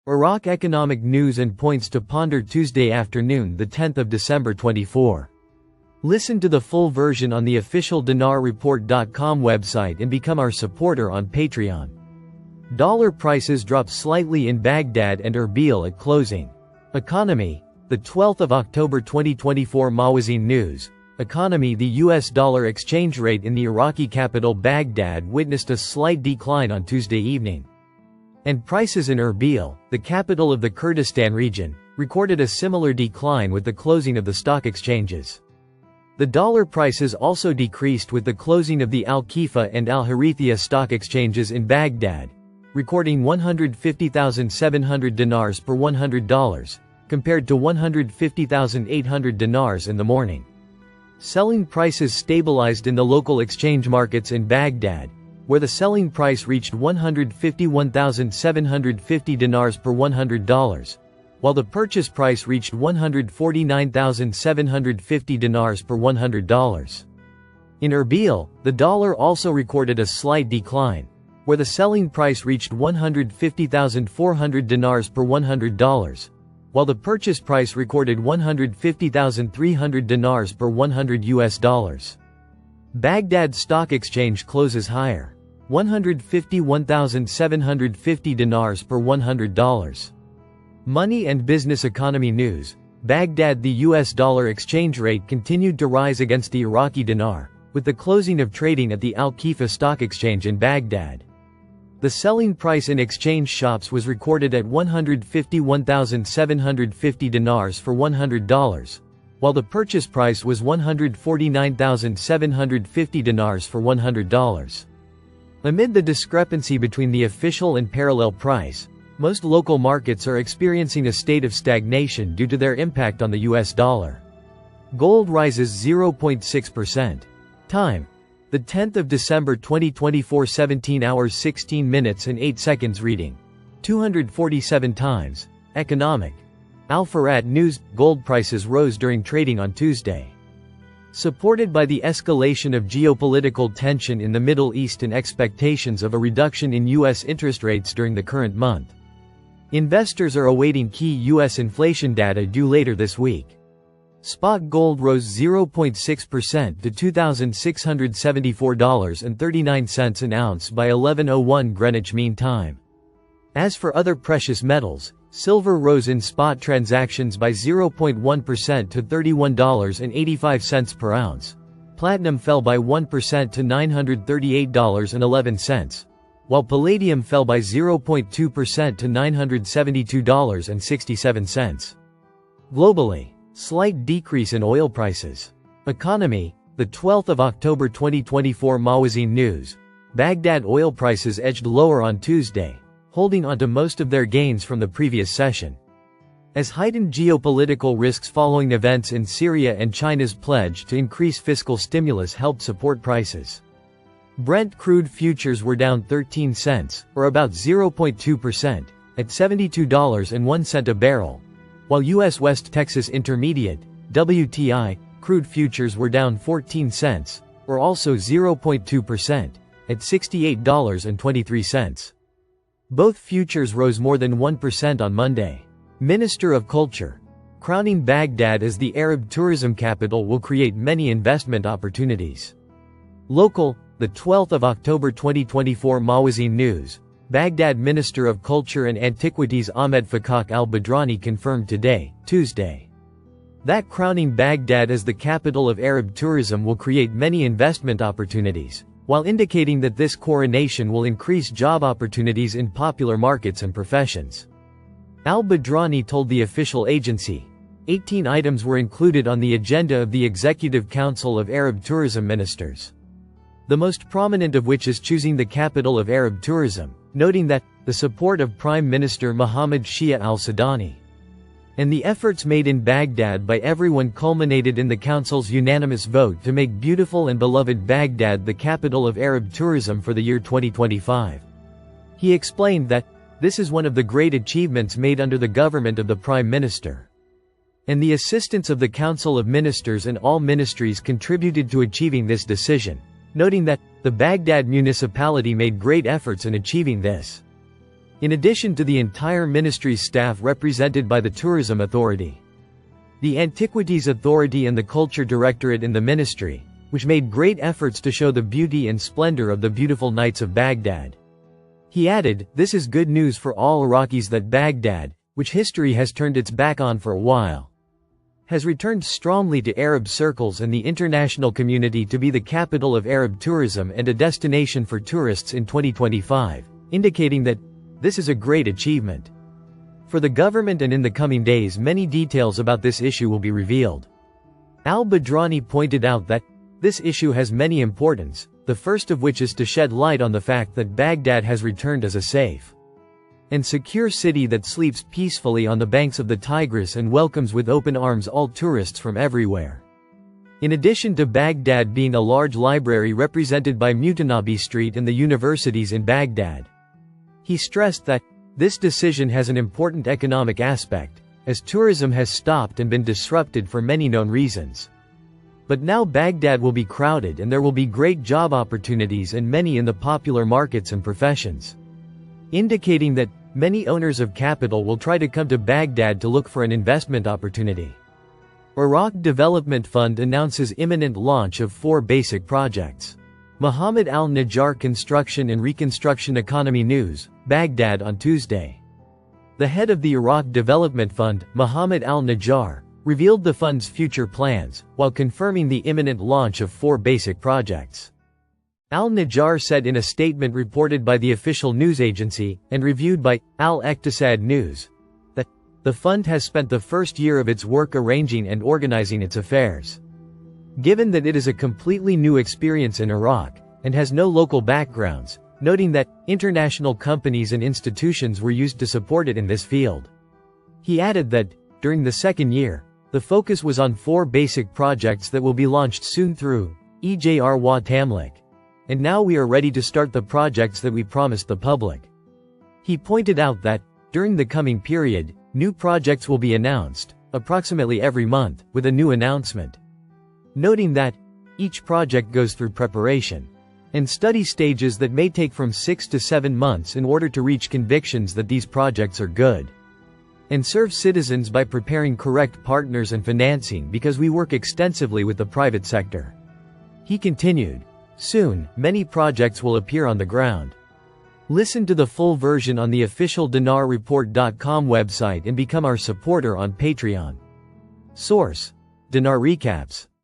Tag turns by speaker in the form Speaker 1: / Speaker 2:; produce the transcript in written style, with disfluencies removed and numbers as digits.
Speaker 1: Iraq economic news and points to ponder Tuesday afternoon, the 10th of December 24. Listen to the full version on the official dinarreport.com website and become our supporter on Patreon. Dollar prices dropped slightly in Baghdad and Erbil at closing. Economy, the 12th of October 2024 Mawazin News. Economy. The US dollar exchange rate in the Iraqi capital Baghdad witnessed a slight decline on Tuesday evening. And prices in Erbil, the capital of the Kurdistan region, recorded a similar decline with the closing of the stock exchanges. The dollar prices also decreased with the closing of the Al-Khifa and Al-Harithia stock exchanges in Baghdad, recording 150,700 dinars per $100, compared to 150,800 dinars in the morning. Selling prices stabilized in the local exchange markets in Baghdad, where the selling price reached 151,750 dinars per $100, while the purchase price reached 149,750 dinars per $100. In Erbil, the dollar also recorded a slight decline, where the selling price reached 150,400 dinars per $100, while the purchase price recorded 150,300 dinars per $100. Baghdad Stock Exchange closes higher. 151,750 dinars per $100. Money and business economy news. Baghdad. The US dollar exchange rate continued to rise against the Iraqi dinar, with the closing of trading at the Al-Khifa stock exchange in Baghdad. The selling price in exchange shops was recorded at 151,750 dinars for $100, while the purchase price was 149,750 dinars for $100. Amid the discrepancy between the official and parallel price, most local markets are experiencing a state of stagnation due to their impact on the US dollar. Gold rises 0.6%. Time: the 10th of December 2024, 17 hours 16 minutes and 8 seconds. Reading 247 times. Economic. Al-Farat News. Gold prices rose during trading on Tuesday, supported by the escalation of geopolitical tension in the Middle East and expectations of a reduction in U.S. interest rates during the current month. Investors are awaiting key U.S. inflation data due later this week. Spot gold rose 0.6% to $2,674.39 an ounce by 11:01 Greenwich Mean Time. As for other precious metals, silver rose in spot transactions by 0.1% to $31.85 per ounce. Platinum fell by 1% to $938.11, while palladium fell by 0.2% to $972.67. Globally, slight decrease in oil prices. Economy. The 12th of October 2024 Mawazin News. Baghdad oil prices edged lower on Tuesday, holding onto most of their gains from the previous session, as heightened geopolitical risks following events in Syria and China's pledge to increase fiscal stimulus helped support prices. Brent crude futures were down 13 cents, or about 0.2%, at $72.01 a barrel, while U.S. West Texas Intermediate (WTI) crude futures were down 14 cents, or also 0.2%, at $68.23. Both futures rose more than 1% on Monday. Minister of Culture. Crowning Baghdad as the Arab tourism capital will create many investment opportunities. Local. The 12th of October 2024 Mawazin News. Baghdad Minister of Culture and Antiquities Ahmed Fakak al-Badrani confirmed today, Tuesday, that crowning Baghdad as the capital of Arab tourism will create many investment opportunities, while indicating that this coronation will increase job opportunities in popular markets and professions. Al-Badrani told the official agency, 18 items were included on the agenda of the Executive Council of Arab Tourism Ministers, the most prominent of which is choosing the capital of Arab tourism, noting that the support of Prime Minister Mohammed Shia al-Sudani and the efforts made in Baghdad by everyone culminated in the Council's unanimous vote to make beautiful and beloved Baghdad the capital of Arab tourism for the year 2025. He explained that this is one of the great achievements made under the government of the Prime Minister, and the assistance of the Council of Ministers and all ministries contributed to achieving this decision, noting that the Baghdad municipality made great efforts in achieving this. in addition to the entire ministry's staff represented by the Tourism Authority, the Antiquities Authority and the Culture Directorate in the ministry, which made great efforts to show the beauty and splendor of the beautiful nights of Baghdad. He added, "This is good news for all Iraqis that Baghdad, which history has turned its back on for a while, has returned strongly to Arab circles and the international community to be the capital of Arab tourism and a destination for tourists in 2025, indicating that this is a great achievement for the government, and in the coming days many details about this issue will be revealed." Al-Badrani pointed out that this issue has many importance, the first of which is to shed light on the fact that Baghdad has returned as a safe and secure city that sleeps peacefully on the banks of the Tigris and welcomes with open arms all tourists from everywhere. In addition to Baghdad being a large library represented by Mutanabi Street and the universities in Baghdad, he stressed that this decision has an important economic aspect, as tourism has stopped and been disrupted for many known reasons. But now Baghdad will be crowded and there will be great job opportunities and many in the popular markets and professions, indicating that many owners of capital will try to come to Baghdad to look for an investment opportunity. Iraq Development Fund announces imminent launch of 4 basic projects. Mohammed Al-Najjar Construction and Reconstruction Economy News, Baghdad on Tuesday. The head of the Iraq Development Fund, Mohammed Al-Najjar, revealed the fund's future plans, while confirming the imminent launch of 4 basic projects. Al-Najjar said in a statement reported by the official news agency, and reviewed by Al-Iqtisad News, that the fund has spent the first year of its work arranging and organizing its affairs. Given that it is a completely new experience in Iraq, and has no local backgrounds, noting that international companies and institutions were used to support it in this field. He added that, during the second year, the focus was on 4 basic projects that will be launched soon through EJR wa Tamlik. And now we are ready to start the projects that we promised the public. He pointed out that, during the coming period, new projects will be announced, approximately every month, with a new announcement. Noting that, each project goes through preparation and study stages that may take from 6 to 7 months in order to reach convictions that these projects are good and serve citizens by preparing correct partners and financing, because we work extensively with the private sector. He continued, "Soon, many projects will appear on the ground." Listen to the full version on the official dinarreport.com website and become our supporter on Patreon. Source: Dinar Recaps.